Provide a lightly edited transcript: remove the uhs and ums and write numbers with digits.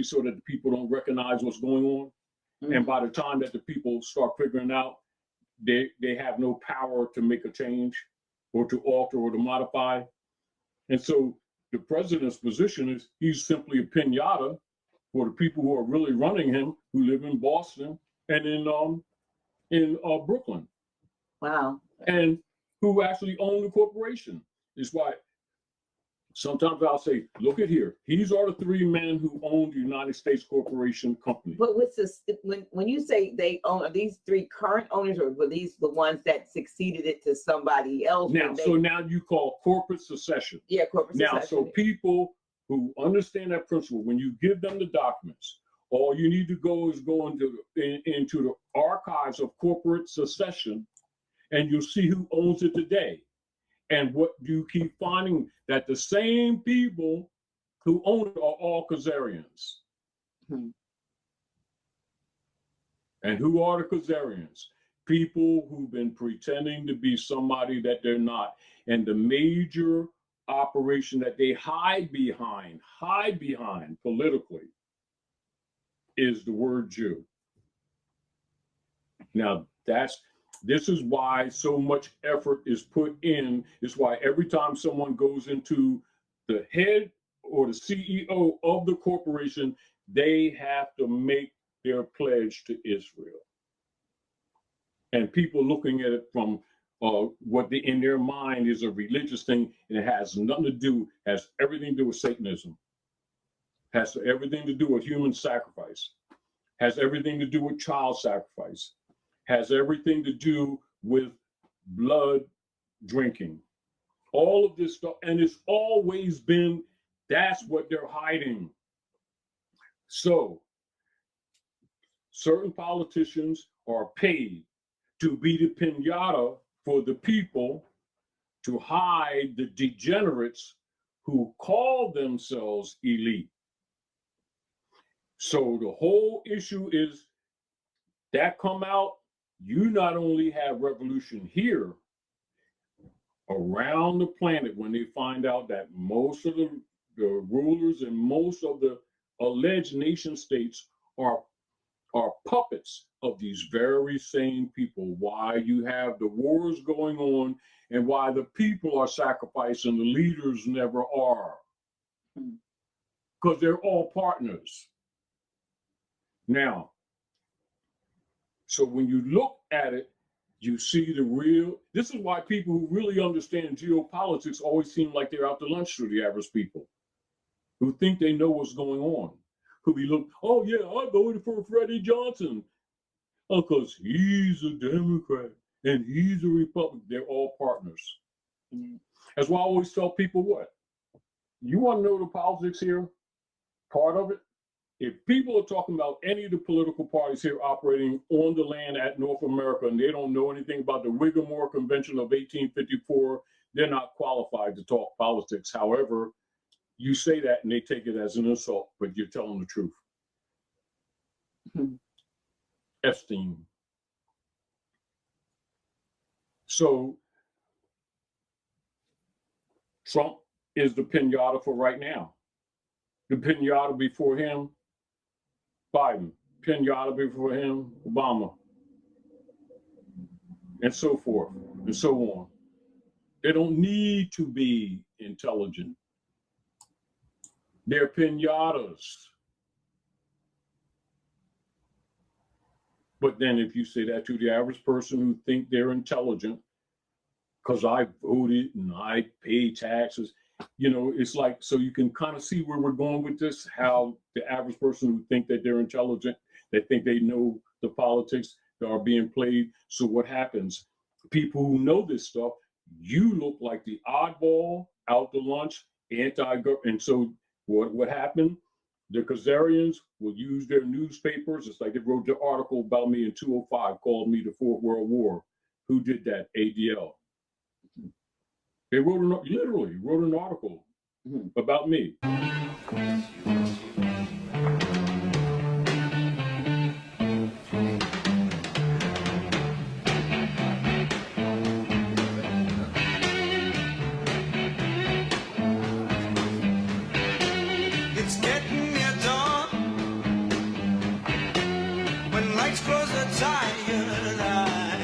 so that the people don't recognize what's going on. Mm-hmm. And by the time that the people start figuring out, they have no power to make a change or to alter or to modify. And so the president's position is he's simply a pinata for the people who are really running him, who live in Boston and in Brooklyn. Wow. And who actually own the corporation. Is why sometimes I'll say, look at here. These are the three men who own the United States Corporation Company. But what's this, when you say they own, are these three current owners, or were these the ones that succeeded it to somebody else? Now, so now you call corporate succession. Yeah, corporate succession. Now, so people who understand that principle, when you give them the documents, all you need to go into the archives of corporate succession, and you'll see who owns it today. And what you keep finding, that the same people who own it are all Khazarians. Hmm. And who are the Khazarians? People who've been pretending to be somebody that they're not. And the major operation that they hide behind politically is the word Jew. Now, this is why so much effort is put in. It's why every time someone goes into the head or the CEO of the corporation, they have to make their pledge to Israel. And people looking at it from what in their mind is a religious thing, and it has nothing to do, has everything to do with Satanism, has everything to do with human sacrifice, has everything to do with child sacrifice, has everything to do with blood drinking. All of this stuff, and it's always been, that's what they're hiding. So, certain politicians are paid to be the pinata for the people to hide the degenerates who call themselves elite. So the whole issue is that come out, you not only have revolution here, around the planet, when they find out that most of the rulers and most of the alleged nation states are puppets of these very same people. Why you have the wars going on and why the people are sacrificed and the leaders never are. Because they're all partners. Now, so when you look at it, you see the real, this is why people who really understand geopolitics always seem like they're out to lunch to the average people who think they know what's going on. Who be looking, oh yeah, I voted for Freddie Johnson. Oh, because he's a Democrat and he's a Republican. They're all partners. Mm-hmm. That's why I always tell people what? You want to know the politics here? Part of it? If people are talking about any of the political parties here operating on the land at North America and they don't know anything about the Whiggamore Convention of 1854, they're not qualified to talk politics. However, you say that and they take it as an insult, but you're telling the truth. Mm-hmm. Epstein. So Trump is the pinata for right now. The pinata before him, Biden. Pinata before him, Obama. And so forth and so on. They don't need to be intelligent. They're pinatas. But then if you say that to the average person who think they're intelligent, because I voted and I pay taxes, you know, it's like, so you can kind of see where we're going with this, how the average person who think that they're intelligent, they think they know the politics that are being played. So what happens? People who know this stuff, you look like the oddball, out to lunch, anti-government. And so what happened? The Khazarians will use their newspapers. It's like they wrote the article about me in 205, called me the Fourth World War. Who did that? ADL. They literally wrote an article about me. It's getting near dawn. the tired eyes.